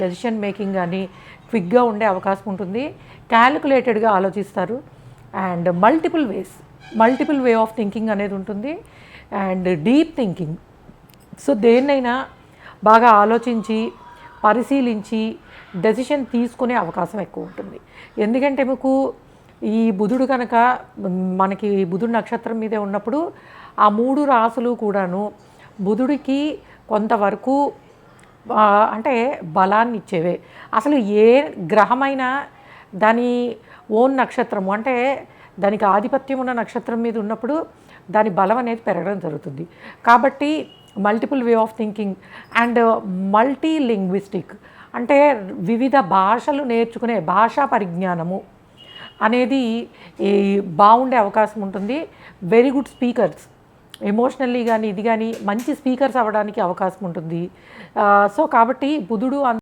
Decision making కానీ క్విక్గా ఉండే అవకాశం ఉంటుంది. క్యాలిక్యులేటెడ్గా ఆలోచిస్తారు. And multiple way of thinking అనేది ఉంటుంది. And deep thinking. సో దేన్నైనా బాగా ఆలోచించి పరిశీలించి డెసిషన్ తీసుకునే అవకాశం ఎక్కువ ఉంటుంది. ఎందుకంటే మీకు ఈ బుధుడు కనుక మనకి బుధుడు నక్షత్రం మీదే ఉన్నప్పుడు ఆ 3 రాసులు కూడాను బుధుడికి కొంతవరకు అంటే బలాన్ని ఇచ్చేవే. అసలు ఏ గ్రహమైనా దాని ఓన్ నక్షత్రము అంటే దానికి ఆధిపత్యం ఉన్న నక్షత్రం మీద ఉన్నప్పుడు దాని బలం అనేది పెరగడం జరుగుతుంది. కాబట్టి multiple way of thinking and multi linguistic అంటే వివిధ భాషలు నేర్చుకునే భాషా పరిజ్ఞానము అనేది బాగుండే అవకాశం ఉంటుంది. వెరీ గుడ్ స్పీకర్స్, ఎమోషనల్లీ కానీ ఇది కానీ మంచి స్పీకర్స్ అవ్వడానికి అవకాశం ఉంటుంది. సో కాబట్టి బుధుడు